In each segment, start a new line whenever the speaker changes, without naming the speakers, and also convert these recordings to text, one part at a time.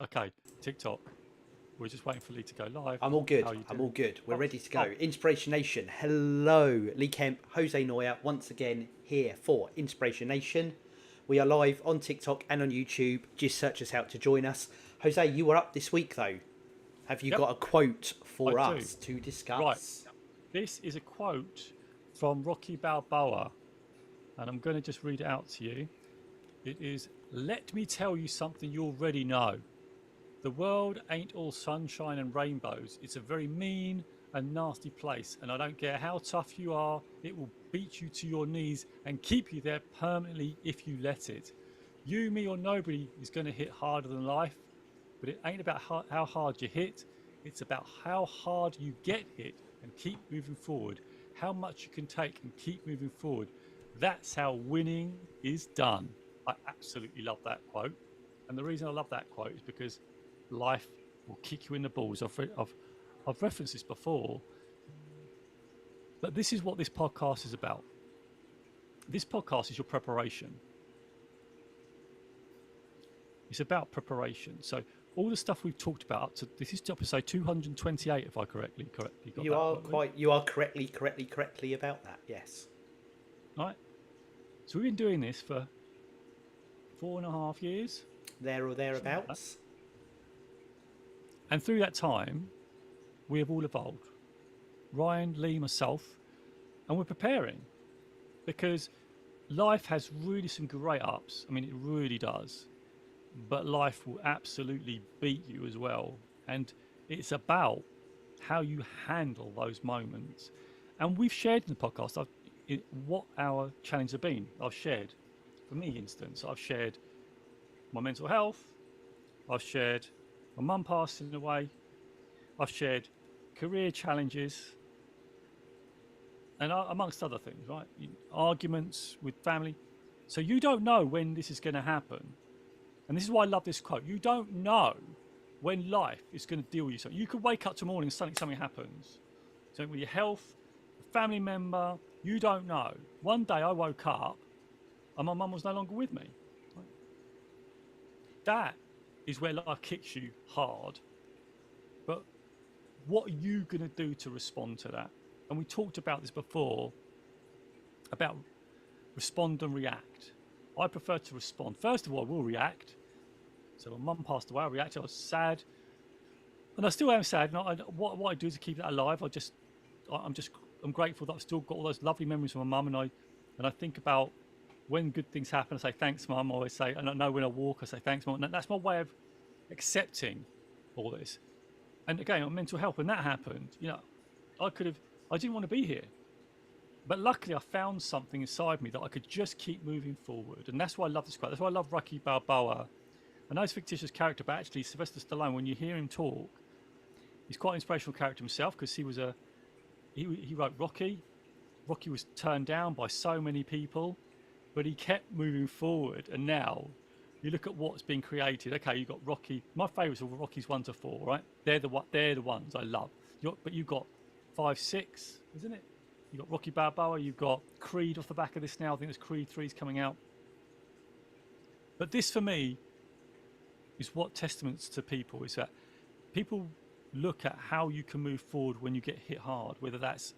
Okay, TikTok. We're just waiting for Lee to go live.
I'm all good.
How are you
I'm
doing?
all good. We're
Oh,
ready to
oh,
go. Inspiration Nation. Hello, Lee Kemp, Jose Noya, once again here for Inspiration Nation. We are live on TikTok and on YouTube. Just search us out to join us. Jose, you were up this week though. Have you
yep,
got a quote
I
for
do.
us to
Right.
discuss?
This is a quote from Rocky Balboa, and I'm going to just read it out to you. It is, "Let me tell you something you already know. The world ain't all sunshine and rainbows. It's a very mean and nasty place, and I don't care how tough you are, it will beat you to your knees and keep you there permanently if you let it. You, me, or nobody is going to hit harder than life, but it ain't about how hard you hit, it's about how hard you get hit and keep moving forward, how much you can take and keep moving forward. That's how winning is done." I absolutely love that quote. And the reason I love that quote is because life will kick you in the balls. I've referenced this before, but this is what this podcast is about. This podcast is your preparation. It's about preparation. So all the stuff we've talked about up to this is episode 228, if I correctly got
You
that
are
right, Lee.
quite. You are correctly about that. Yes.
All right. So we've been doing this for 4.5 years,
There or
something like that.
thereabouts.
And through that time, we have all evolved. Ryan, Lee, myself, and we're preparing because life has really some great ups. I mean, it really does. But life will absolutely beat you as well. And it's about how you handle those moments. And we've shared in the podcast what our challenges have been. I've shared, for me, instance, I've shared my mental health. I've shared my mum passing away. I've shared career challenges, and amongst other things, right? Arguments with family. So you don't know when this is going to happen. And this is why I love this quote. You don't know when life is going to deal with you. So you could wake up tomorrow and suddenly something happens. Something with your health, a family member, you don't know. One day I woke up and my mum was no longer with me. That is where life kicks you hard. But what are you going to do to respond to that? And we talked about this before, about respond and react. I prefer to respond. First of all, I will react. So when mum passed away, I reacted. I was sad, and I still am sad. And what I do is to keep that alive. I'm grateful that I've still got all those lovely memories of my mum, and I think about when good things happen. I say thanks, mum. I always say, and I know when I walk, I say thanks, mum. And that's my way of accepting all this. And again, on mental health, when that happened, I didn't want to be here. But luckily, I found something inside me that I could just keep moving forward. And that's why I love this quote. That's why I love Rocky Balboa. I know it's a fictitious character, but actually, Sylvester Stallone, when you hear him talk, he's quite an inspirational character himself because he wrote Rocky. Rocky was turned down by so many people, but he kept moving forward. And now you look at what's been created. Okay, you got Rocky. My favourites are Rockies 1 to 4, right? They're the ones I love. But you've got 5, 6, isn't it? You've got Rocky Balboa. You've got Creed off the back of this now. I think there's Creed 3 is coming out. But this, for me, is what testaments to people is that people look at how you can move forward when you get hit hard, whether that's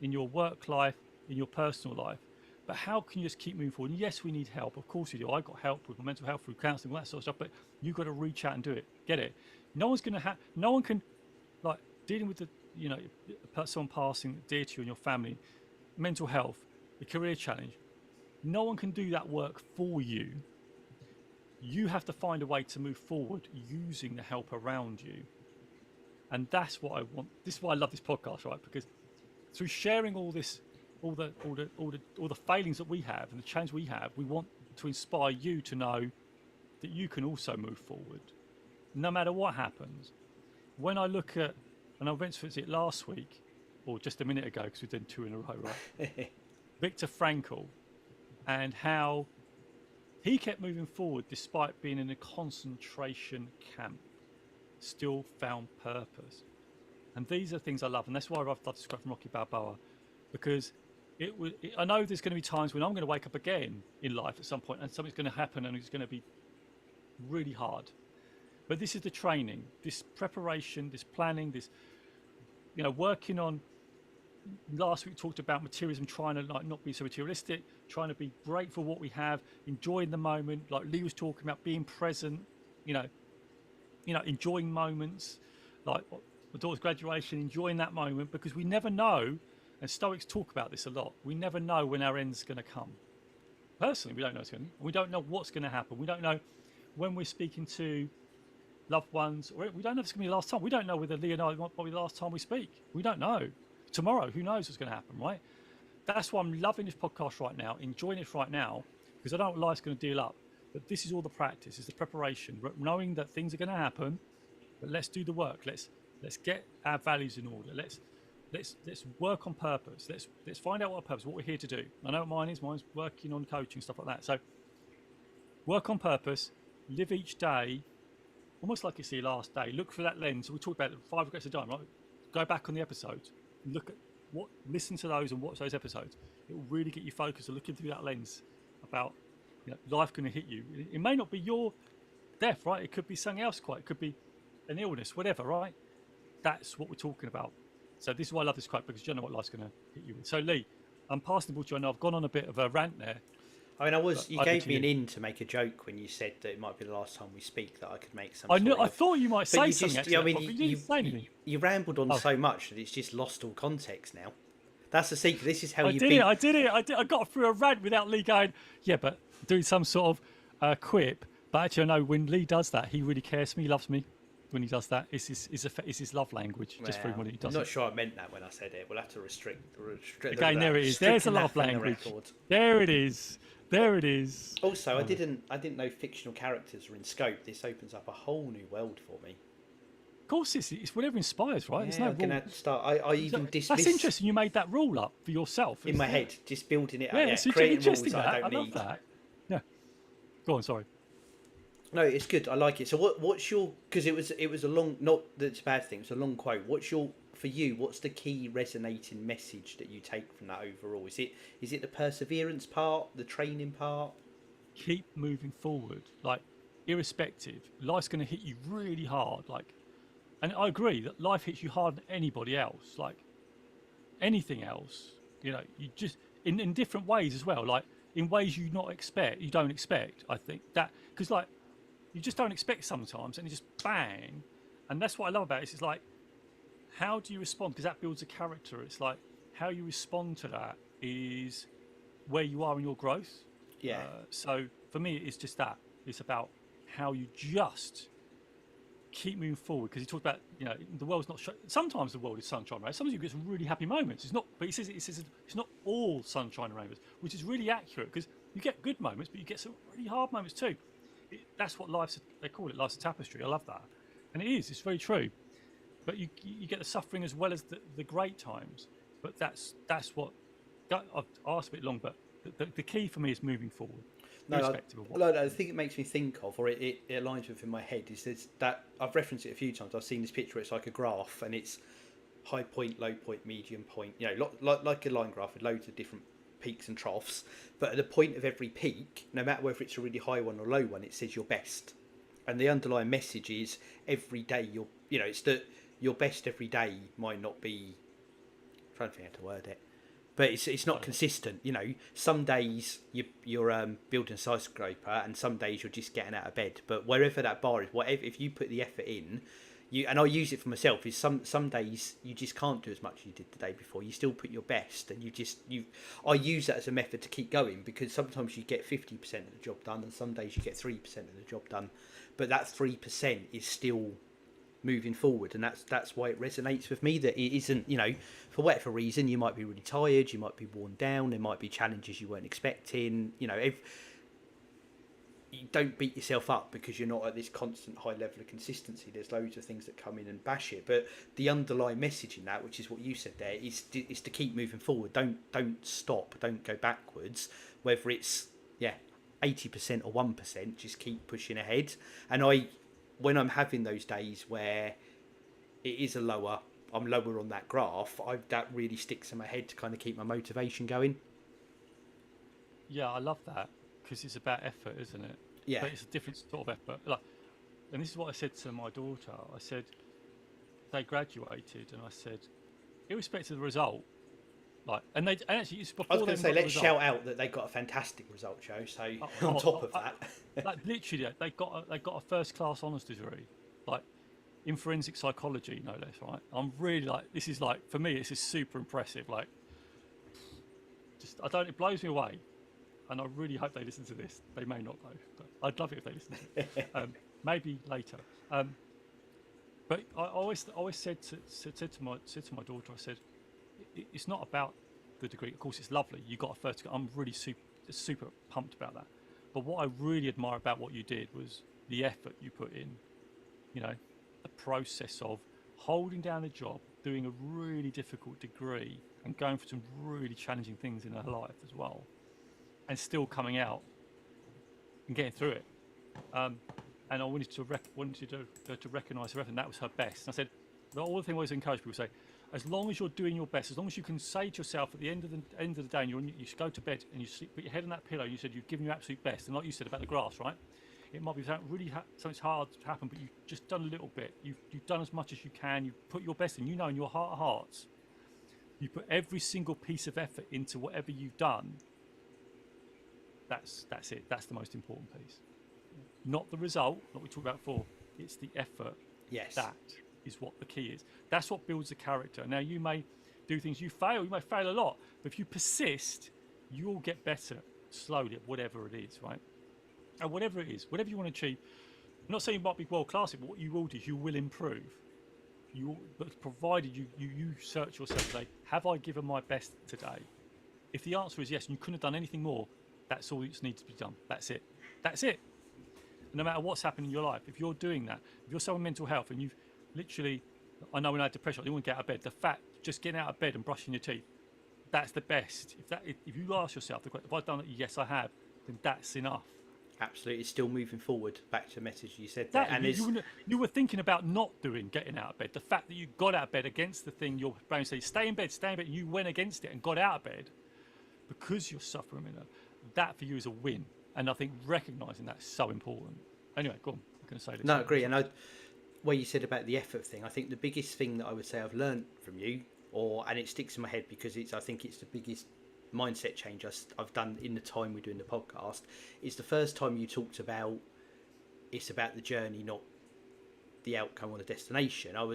in your work life, in your personal life. But how can you just keep moving forward? And yes, we need help. Of course we do. I got help with my mental health through counselling, all that sort of stuff. But you've got to reach out and do it. Get it? No one's going to have. No one can, like dealing with someone passing dear to you and your family, mental health, the career challenge. No one can do that work for you. You have to find a way to move forward using the help around you. And that's what I want. This is why I love this podcast, right? Because through sharing all this, all the failings that we have and the change we have, we want to inspire you to know that you can also move forward, no matter what happens. When I look at, and I went to it last week, or just a minute ago, because we've done 2 in a row, right? Viktor Frankl, and how he kept moving forward despite being in a concentration camp, still found purpose. And these are things I love. And that's why I've loved this quote from Rocky Balboa, because I know there's going to be times when I'm going to wake up again in life at some point and something's going to happen and it's going to be really hard. But this is the training, this preparation, this planning, this, working on. Last week we talked about materialism, trying to like not be so materialistic, trying to be grateful for what we have, enjoying the moment. Like Lee was talking about being present, you know, enjoying moments, like my daughter's graduation, enjoying that moment because we never know. And Stoics talk about this a lot. We never know when our end's going to come. Personally, we don't know what's going to. We don't know what's going to happen. We don't know when we're speaking to loved ones, or we don't know if it's going to be the last time. We don't know whether Lee and I might be the last time we speak. We don't know. Tomorrow, who knows what's going to happen, right? That's why I'm loving this podcast right now, enjoying it right now, because I don't know what life's going to deal up. But this is all the practice, is the preparation, knowing that things are going to happen. But let's do the work. Let's get our values in order. Let's work on purpose. Let's find out what our purpose, what we're here to do. I know what mine is. Mine's working on coaching, stuff like that. So work on purpose. Live each day almost like it's your last day. Look for that lens. We talked about 5 regrets a time, right? Go back on the episodes. Look at listen to those and watch those episodes. It will really get you focused on looking through that lens about life going to hit you. It may not be your death, right? It could be something else. It could be an illness, whatever, right? That's what we're talking about. So this is why I love this quote, because you don't know what life's going to hit you with. So Lee, I'm passing the ball to you. I know I've gone on a bit of a rant there.
I mean, you gave me an in to make a joke when you said that it might be the last time we speak, that I could make some.
I thought you might say something.
I mean, you didn't say anything. You rambled on so much that it's just lost all context now. That's the secret. This is how you beat.
I did it. I got through a rant without Lee going, yeah, but doing some sort of quip. But actually, I know when Lee does that, he really cares for me, he loves me. When he does that, it's his love language. Just for when he does.
I'm not sure I meant that when I said it. We'll have to restrict.
Again, there it is. There's a love language. There it is. There it is.
Also, I didn't know fictional characters were in scope. This opens up a whole new world for me.
Of course, it's whatever inspires, right?
Yeah, I'm gonna start. I even dismiss.
That's interesting. You made that rule up for yourself
in my head, just building it.
Yeah, it's interesting. I love that. Yeah. Go on. Sorry.
No, it's good. I like it. So what's your? Because it was a long. Not that it's a bad thing. It's a long quote. For you? What's the key resonating message that you take from that overall? Is it the perseverance part, the training part?
Keep moving forward, like irrespective. Life's going to hit you really hard, like. And I agree that life hits you harder than anybody else, like anything else. You just in different ways as well, like in ways you don't expect. I think that because like you just don't expect sometimes, and you just bang, and that's what I love about it. It's like how do you respond? Because that builds a character. It's like how you respond to that is where you are in your growth.
Yeah.
So for me, it's just that. It's about how you just keep moving forward, because he talked about the world's not sometimes the world is sunshine, right? Sometimes you get some really happy moments. It's not, but he says it's not all sunshine and rainbows, which is really accurate, because you get good moments, but you get some really hard moments too. That's what they call it, life's a tapestry. I love that, and it's very true. But you get the suffering as well as the great times. But that's what I've asked a bit long, but the key for me is moving forward.
The thing it makes me think of, or it aligns with in my head, is this, that I've referenced it a few times. I've seen this picture. It's like a graph, and it's high point, low point, medium point. Like a line graph with loads of different peaks and troughs. But at the point of every peak, no matter whether it's a really high one or low one, it says your best. And the underlying message is every day it's that your best every day might not be. I'm trying to think how to word it. But it's not consistent, Some days you're building a skyscraper, and some days you're just getting out of bed. But wherever that bar is, if you put the effort in, and I use it for myself. Is some days you just can't do as much as you did the day before. You still put your best, and I use that as a method to keep going, because sometimes you get 50% of the job done, and some days you get 3% of the job done. But that 3% is still moving forward, and that's why it resonates with me. That it isn't, for whatever reason, you might be really tired, you might be worn down, there might be challenges you weren't expecting. If you don't beat yourself up because you're not at this constant high level of consistency. There's loads of things that come in and bash it, but the underlying message in that, which is what you said there, is to keep moving forward. Don't stop, don't go backwards. Whether it's 80% or 1%, just keep pushing ahead. And when I'm having those days where it is I'm lower on that graph, that really sticks in my head to kind of keep my motivation going. Yeah,
I love that, because it's about effort, isn't it?
Yeah.
But it's a different sort of effort. Like, and this is what I said to my daughter. I said, they graduated, and I said, irrespective of the result, like, and actually it's before.
I was going to say, let's
result.
shout out that they got a fantastic result, Joe. So on top of that,
like literally, they got a first class honours degree, like in forensic psychology, no less. Right? I'm really like, this is like, for me, this is super impressive. Like, just it blows me away, and I really hope they listen to this. They may not though, but I'd love it if they listen to it. Maybe later. But I always said to my daughter, I said, it's not about the degree. Of course, it's lovely. You got a first degree. I'm really super pumped about that. But what I really admire about what you did was the effort you put in. You know, the process of holding down a job, doing a really difficult degree, and going for some really challenging things in her life as well, and still coming out and getting through it. And I wanted to recognise her effort, and that was her best. And I said, all the thing I always encourage people to say, as long as you're doing your best, as long as you can say to yourself at the end of the day, and you go to bed and you put your head on that pillow, and you said you've given your absolute best, and like you said about the grass, right? It might be something something's hard to happen, but you've just done a little bit. You've done as much as you can. You've put your best in. You know, in your heart of hearts, you put every single piece of effort into whatever you've done. That's it. That's the most important piece. Not the result, like we talked about before. It's the effort.
yes,
That is what the key is. That's what builds the character. Now, you may do things, you may fail a lot, but if you persist, you'll get better slowly at whatever it is, right? And whatever it is, whatever you want to achieve, I'm not saying you might be world class, but what you will do is you will improve. But provided you search yourself and say, have I given my best today? If the answer is yes, and you couldn't have done anything more, that's all that needs to be done. That's it. That's it. No matter what's happened in your life, if you're doing that, if you're someone with mental health and you've literally, I know when I had depression, I didn't want to get out of bed. The fact, just getting out of bed and brushing your teeth, that's the best. If you ask yourself, if I've done it, yes, I have, then that's enough.
absolutely. It's still moving forward. Back to the message you said there,
Exactly. And you were thinking about not getting out of bed. The fact that you got out of bed against the thing your brain said, stay in bed, and you went against it and got out of bed because you're suffering with it. That for you is a win. And I think recognising that's so important. Anyway, go on. I'm going to say this.
No, I agree. And what you said about the effort thing, I think the biggest thing that I would say I've learned from you, and it sticks in my head because I think it's the biggest mindset change I've done in the time we're doing the podcast, is the first time you talked about it's about the journey, not the outcome or the destination. I'm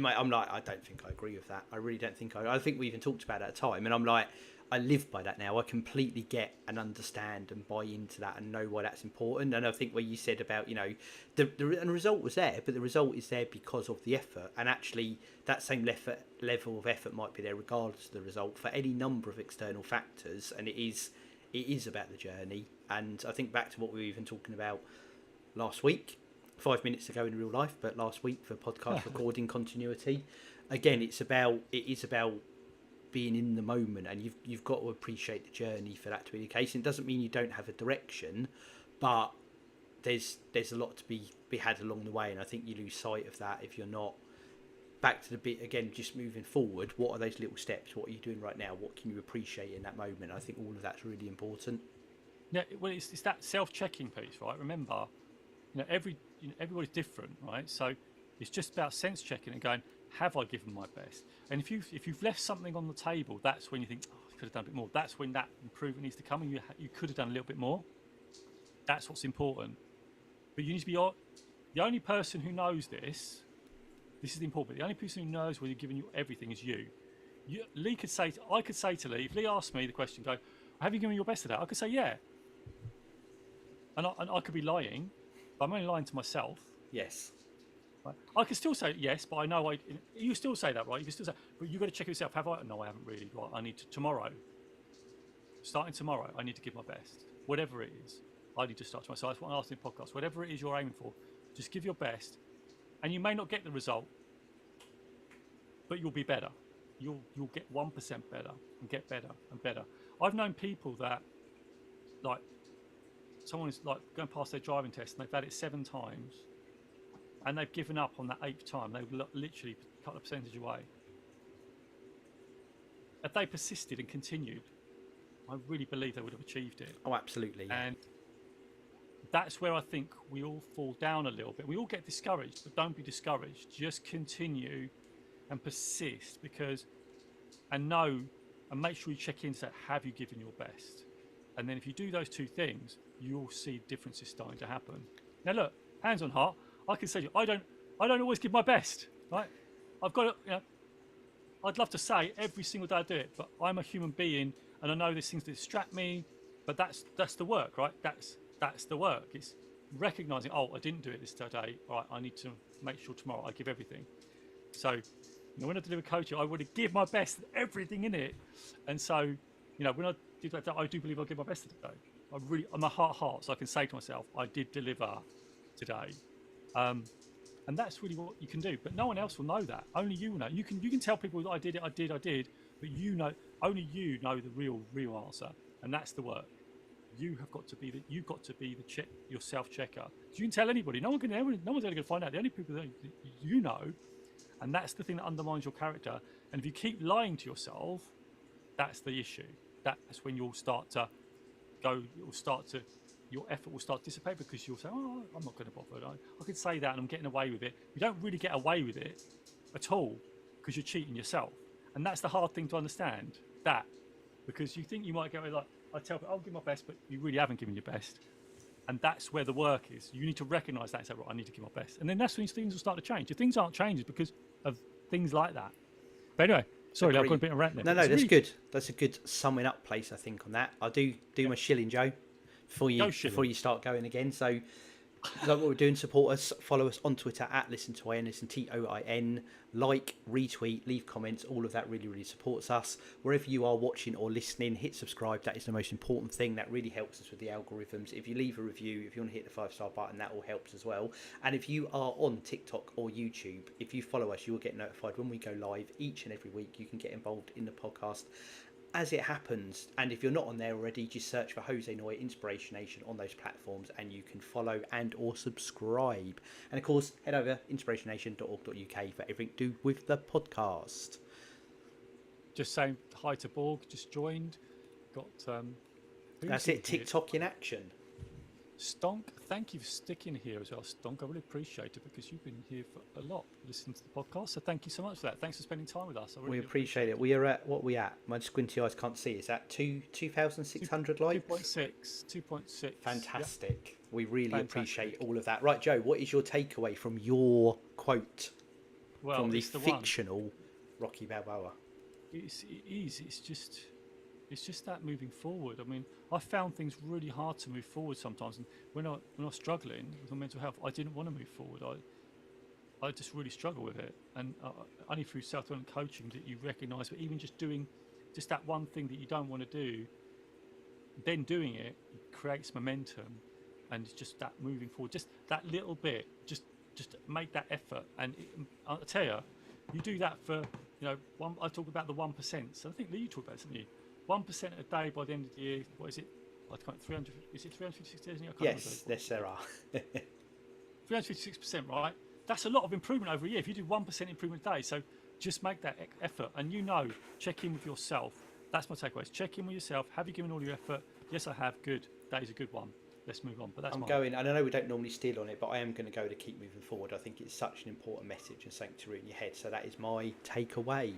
like, I don't think I agree with that. I really don't think I think we even talked about it at a time, and I'm like, I live by that now. I completely get and understand and buy into that and know why that's important. And I think what you said about, you know, the result was there, but the result is there because of the effort. And actually, that same level of effort might be there regardless of the result for any number of external factors. And it is about the journey. And I think back to what we were even talking about last week, 5 minutes ago in real life, but last week for podcast recording continuity. Again, it is about being in the moment, and you've got to appreciate the journey for that to be the case. And it doesn't mean you don't have a direction, but there's a lot to be had along the way, and I think you lose sight of that if you're not. Back to the bit again, just moving forward, what are those little steps? What are you doing right now? What can you appreciate in that moment? I think all of that's really important.
Yeah, well, it's that self-checking piece, right? Remember, everybody's different, right? So it's just about sense checking and going, have I given my best? And if you've left something on the table, that's when you think, oh, I could have done a bit more. That's when that improvement needs to come, and you could have done a little bit more. That's what's important. But you need to be the only person who knows this. This is the important bit. The only person who knows when you're giving you everything is you. I could say to Lee, if Lee asked me the question, go, have you given your best today? I could say, yeah. And I could be lying, but I'm only lying to myself.
Yes.
Right. I can still say yes, but I know you still say that, right? You can still say, but you've got to check yourself. Have I? No, I haven't really. Right, I need to tomorrow. Starting tomorrow, I need to give my best. Whatever it is, I need to start tomorrow. So that's what I asked in the podcast. Whatever it is you're aiming for, just give your best, and you may not get the result, but you'll be better. You'll get 1% better and get better and better. I've known people that, like, someone is like going past their driving test and they've had it 7 times. And they've given up on that 8th time. They were literally a couple of percentage away. If they persisted and continued, I really believe they would have achieved it.
Oh, absolutely. Yeah.
And that's where I think we all fall down a little bit. We all get discouraged, but don't be discouraged. Just continue and persist, and make sure you check in, say, have you given your best? And then if you do those two things, you'll see differences starting to happen. Now look, hands on heart, I can say to you, I don't always give my best, right? I've got to, I'd love to say every single day I do it, but I'm a human being, and I know there's things that distract me. But that's the work, right? That's the work. It's recognizing, oh, I didn't do it this day. All right, I need to make sure tomorrow I give everything. So, when I deliver coaching, I want to give my best, everything in it. And so, when I do that, I do believe I'll give my best today. I'm a heart, so I can say to myself, I did deliver today. And that's really what you can do. But no one else will know that. Only you know. You can tell people that I did it, I did. But only you know the real answer. And that's the work. You've got to be your self-checker. So you can tell anybody. No one's ever going to find out. The only people that you know, and that's the thing that undermines your character. And if you keep lying to yourself, that's the issue. That's when you'll start to go. Your effort will start to dissipate, because you'll say, "Oh, I'm not going to bother. I could say that, and I'm getting away with it." You don't really get away with it at all, because you're cheating yourself, and that's the hard thing to understand. Because you think you might get away, like I tell people, I'll give my best, but you really haven't given your best. And that's where the work is. You need to recognize that and say, right, I need to give my best. And then that's when things will start to change. If things aren't changing because of things like that. But anyway, sorry, I've got a bit of rant there.
No, that's good. That's a good summing up place, I think, on that. I'll do my shilling, Joe, before you start going again. So, like what we're doing, support us, follow us on Twitter at ListenToin, listen TOIN, like, retweet, leave comments, all of that really supports us. Wherever you are watching or listening, hit subscribe. That is the most important thing. That really helps us with the algorithms. If you leave a review, if you want to hit the 5-star button, that all helps as well. And if you are on TikTok or YouTube, if you follow us, you will get notified when we go live each and every week. You can get involved in the podcast as it happens. And if you're not on there already, just search for Jose Noya Inspiration on those platforms, and you can follow and or subscribe. And of course, head over inspirationnation.org.uk for everything to do with the podcast.
Just saying hi to Borg, just joined. Got
that's it, TikTok in action.
Stonk, thank you for sticking here as well, Stonk. I really appreciate it, because you've been here for a lot listening to the podcast. So thank you so much for that. Thanks for spending time with us.
We appreciate it. We are at, what are we at? My squinty eyes can't see. Is that 2,600 likes?
2.6.
Fantastic. Yep. We really appreciate all of that. Right, Joe, what is your takeaway from your quote from the fictional Rocky Balboa?
It is. It's just that moving forward. I mean, I found things really hard to move forward sometimes, and when I was struggling with my mental health, I didn't want to move forward. I just really struggle with it, and only through self-development coaching that you recognise that even just doing just that one thing that you don't want to do, then doing it creates momentum, and it's just that moving forward, just that little bit, just make that effort. And I'll tell you, you do that for I talk about the 1%. So I think Lee, you talked about it, didn't you? 1% a day by the end of the year. What is it? I can't. 300. Is it 356 days?
Yes, there are.
356%, right? That's a lot of improvement over a year. If you do 1% improvement a day, so just make that effort, and check in with yourself. That's my takeaways. Check in with yourself. Have you given all your effort? Yes, I have. Good. That is a good one. Let's move on. But that's
going, and I know we don't normally steal on it, but I am going to go to keep moving forward. I think it's such an important message and something to root in your head. So that is my takeaway.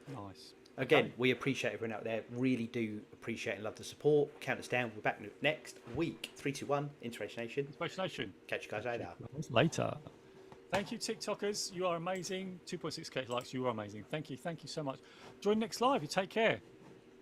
Nice.
Again, we appreciate everyone out there. Really do appreciate and love the support. Count us down. We're back next week. 3, 2, 1. Inspiration Nation. Catch you guys
later. Thank you, TikTokers. You are amazing. 2.6k likes. You are amazing. Thank you so much. Join next live. You take care.